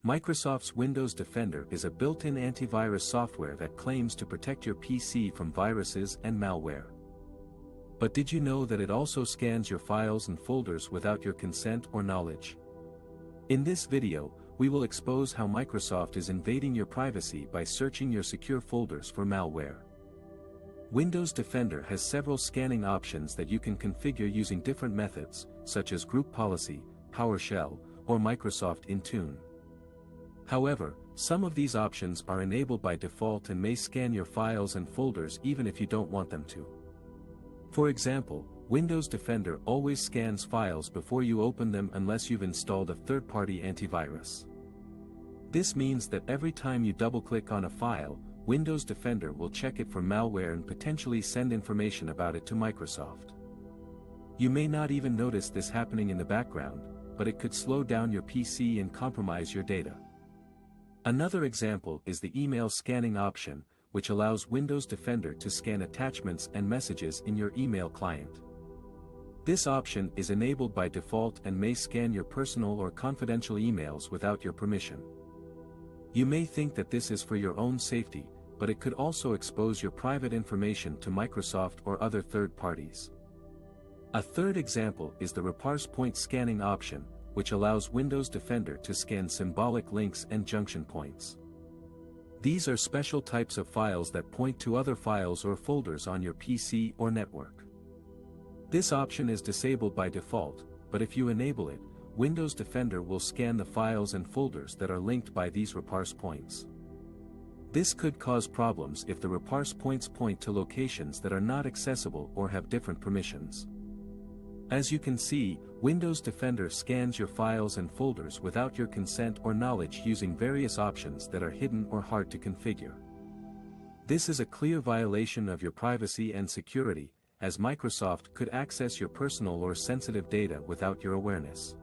Microsoft's Windows Defender is a built-in antivirus software that claims to protect your PC from viruses and malware. But did you know that it also scans your files and folders without your consent or knowledge? In this video, we will expose how Microsoft is invading your privacy by searching your secure folders for malware. Windows Defender has several scanning options that you can configure using different methods, such as Group Policy, PowerShell, or Microsoft Intune. However, some of these options are enabled by default and may scan your files and folders even if you don't want them to. For example, Windows Defender always scans files before you open them unless you've installed a third-party antivirus. This means that every time you double-click on a file, Windows Defender will check it for malware and potentially send information about it to Microsoft. You may not even notice this happening in the background, but it could slow down your PC and compromise your data. Another example is the email scanning option, which allows Windows Defender to scan attachments and messages in your email client. This option is enabled by default and may scan your personal or confidential emails without your permission. You may think that this is for your own safety, but it could also expose your private information to Microsoft or other third parties. A third example is the reparse point scanning option, which allows Windows Defender to scan symbolic links and junction points. These are special types of files that point to other files or folders on your PC or network. This option is disabled by default, but if you enable it, Windows Defender will scan the files and folders that are linked by these reparse points. This could cause problems if the reparse points point to locations that are not accessible or have different permissions. As you can see, Windows Defender scans your files and folders without your consent or knowledge using various options that are hidden or hard to configure. This is a clear violation of your privacy and security, as Microsoft could access your personal or sensitive data without your awareness.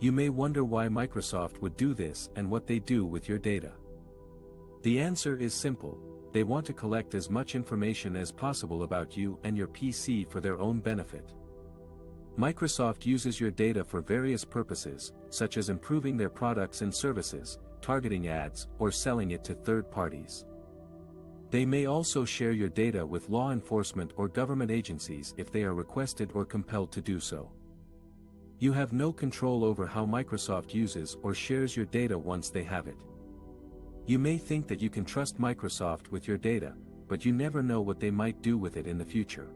You may wonder why Microsoft would do this and what they do with your data. The answer is simple: they want to collect as much information as possible about you and your PC for their own benefit. Microsoft uses your data for various purposes, such as improving their products and services, targeting ads, or selling it to third parties. They may also share your data with law enforcement or government agencies if they are requested or compelled to do so. You have no control over how Microsoft uses or shares your data once they have it. You may think that you can trust Microsoft with your data, but you never know what they might do with it in the future.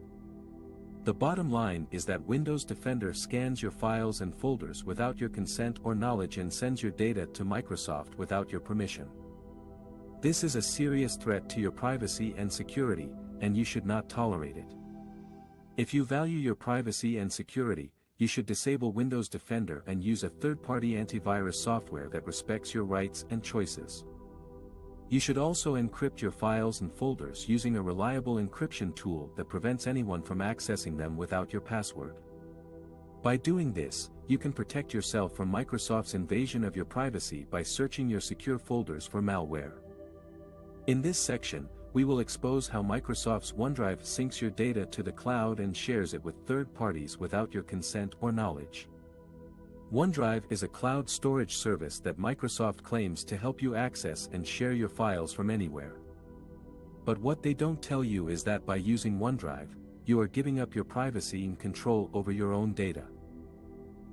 The bottom line is that Windows Defender scans your files and folders without your consent or knowledge and sends your data to Microsoft without your permission. This is a serious threat to your privacy and security, and you should not tolerate it. If you value your privacy and security, you should disable Windows Defender and use a third-party antivirus software that respects your rights and choices. You should also encrypt your files and folders using a reliable encryption tool that prevents anyone from accessing them without your password. By doing this, you can protect yourself from Microsoft's invasion of your privacy by searching your secure folders for malware. In this section, we will expose how Microsoft's OneDrive syncs your data to the cloud and shares it with third parties without your consent or knowledge. OneDrive is a cloud storage service that Microsoft claims to help you access and share your files from anywhere. But what they don't tell you is that by using OneDrive, you are giving up your privacy and control over your own data.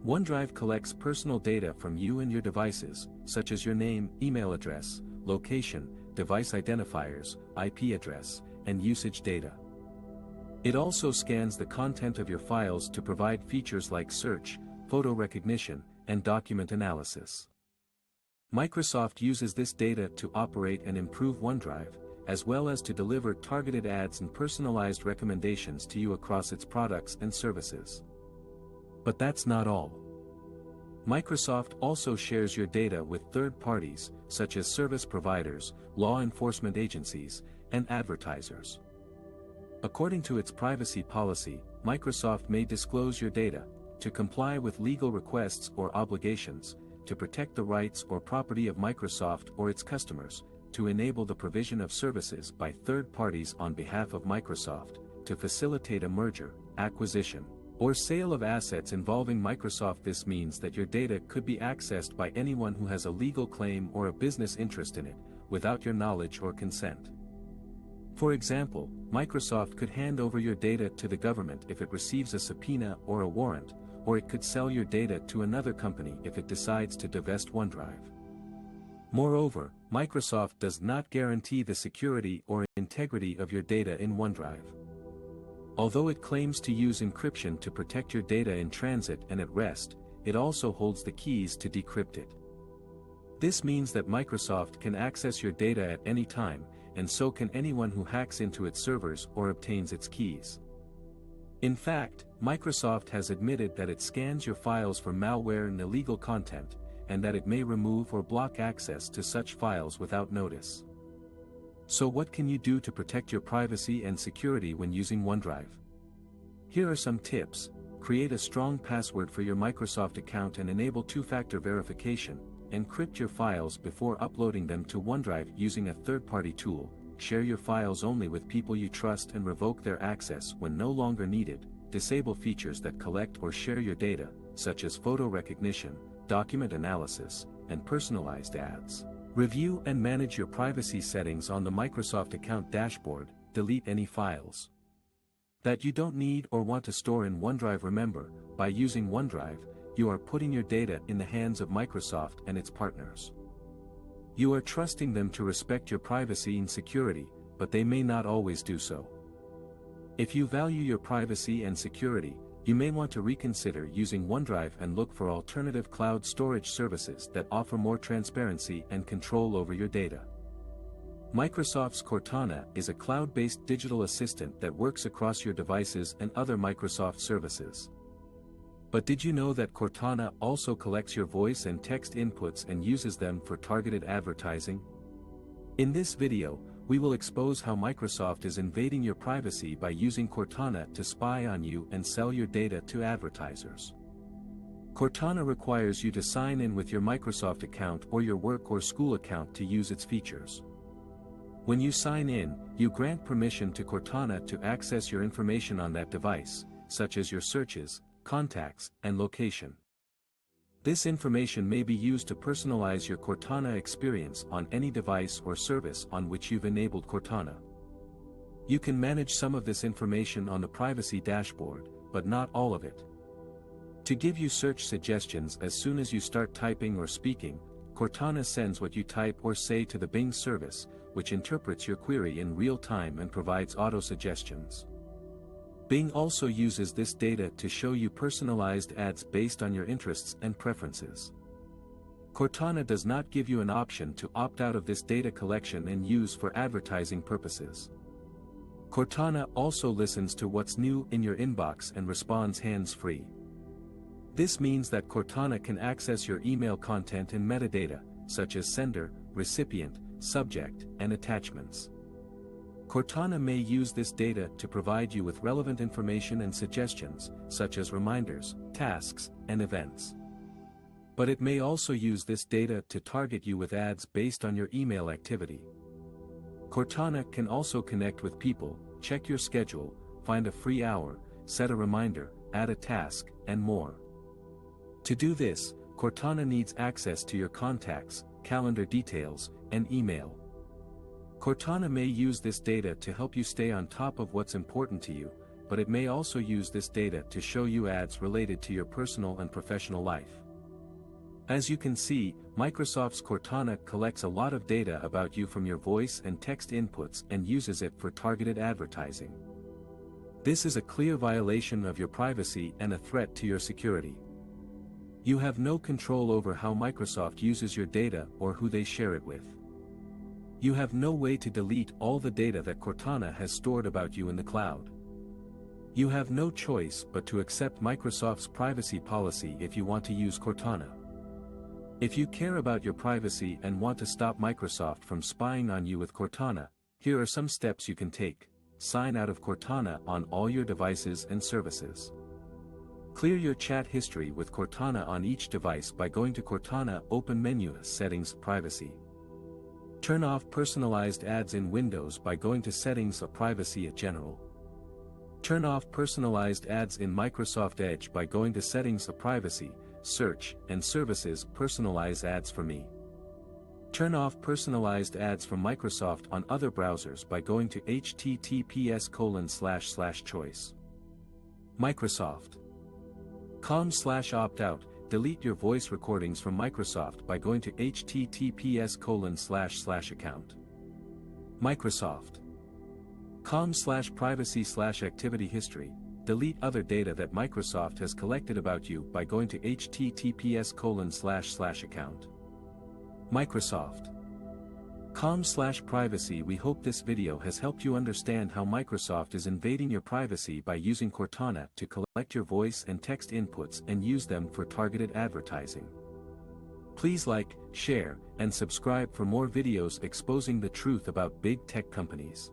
OneDrive collects personal data from you and your devices, such as your name, email address, location, device identifiers, IP address, and usage data. It also scans the content of your files to provide features like search, photo recognition, and document analysis. Microsoft uses this data to operate and improve OneDrive, as well as to deliver targeted ads and personalized recommendations to you across its products and services. But that's not all. Microsoft also shares your data with third parties, such as service providers, law enforcement agencies, and advertisers. According to its privacy policy, Microsoft may disclose your data, to comply with legal requests or obligations, to protect the rights or property of Microsoft or its customers, to enable the provision of services by third parties on behalf of Microsoft, to facilitate a merger, acquisition, or sale of assets involving Microsoft. This means that your data could be accessed by anyone who has a legal claim or a business interest in it, without your knowledge or consent. For example, Microsoft could hand over your data to the government if it receives a subpoena or a warrant, or it could sell your data to another company if it decides to divest OneDrive. Moreover, Microsoft does not guarantee the security or integrity of your data in OneDrive. Although it claims to use encryption to protect your data in transit and at rest, it also holds the keys to decrypt it. This means that Microsoft can access your data at any time, and so can anyone who hacks into its servers or obtains its keys. In fact, Microsoft has admitted that it scans your files for malware and illegal content, and that it may remove or block access to such files without notice. So what can you do to protect your privacy and security when using OneDrive? Here are some tips. Create a strong password for your Microsoft account and enable two-factor verification. Encrypt your files before uploading them to OneDrive using a third-party tool. Share your files only with people you trust and revoke their access when no longer needed. Disable features that collect or share your data, such as photo recognition, document analysis, and personalized ads. Review and manage your privacy settings on the Microsoft account dashboard. Delete any files that you don't need or want to store in OneDrive. Remember, by using OneDrive, you are putting your data in the hands of Microsoft and its partners. You are trusting them to respect your privacy and security, but they may not always do so. If you value your privacy and security, you may want to reconsider using OneDrive and look for alternative cloud storage services that offer more transparency and control over your data. Microsoft's Cortana is a cloud-based digital assistant that works across your devices and other Microsoft services. But did you know that Cortana also collects your voice and text inputs and uses them for targeted advertising? In this video, we will expose how Microsoft is invading your privacy by using Cortana to spy on you and sell your data to advertisers. Cortana requires you to sign in with your Microsoft account or your work or school account to use its features. When you sign in, you grant permission to Cortana to access your information on that device, such as your searches, contacts, and location. This information may be used to personalize your Cortana experience on any device or service on which you've enabled Cortana. You can manage some of this information on the privacy dashboard, but not all of it. To give you search suggestions as soon as you start typing or speaking, Cortana sends what you type or say to the Bing service, which interprets your query in real time and provides auto-suggestions. Bing also uses this data to show you personalized ads based on your interests and preferences. Cortana does not give you an option to opt out of this data collection and use for advertising purposes. Cortana also listens to what's new in your inbox and responds hands-free. This means that Cortana can access your email content and metadata, such as sender, recipient, subject, and attachments. Cortana may use this data to provide you with relevant information and suggestions, such as reminders, tasks, and events. But it may also use this data to target you with ads based on your email activity. Cortana can also connect with people, check your schedule, find a free hour, set a reminder, add a task, and more. To do this, Cortana needs access to your contacts, calendar details, and email. Cortana may use this data to help you stay on top of what's important to you, but it may also use this data to show you ads related to your personal and professional life. As you can see, Microsoft's Cortana collects a lot of data about you from your voice and text inputs and uses it for targeted advertising. This is a clear violation of your privacy and a threat to your security. You have no control over how Microsoft uses your data or who they share it with. You have no way to delete all the data that Cortana has stored about you in the cloud. You have no choice but to accept Microsoft's privacy policy if you want to use Cortana. If you care about your privacy and want to stop Microsoft from spying on you with Cortana, here are some steps you can take. Sign out of Cortana on all your devices and services. Clear your chat history with Cortana on each device by going to Cortana Open Menu Settings Privacy. Turn off personalized ads in Windows by going to Settings of Privacy at General. Turn off personalized ads in Microsoft Edge by going to Settings, Privacy, Search, and Services. Personalize ads for me. Turn off personalized ads from Microsoft on other browsers by going to https://choice. Microsoft.com/opt-out. Delete your voice recordings from Microsoft by going to https://account. Microsoft.com/privacy/activity history. Delete other data that Microsoft has collected about you by going to https://account. Microsoft.com/privacy. We hope this video has helped you understand how Microsoft is invading your privacy by using Cortana to collect your voice and text inputs and use them for targeted advertising. Please like, share, and subscribe for more videos exposing the truth about big tech companies.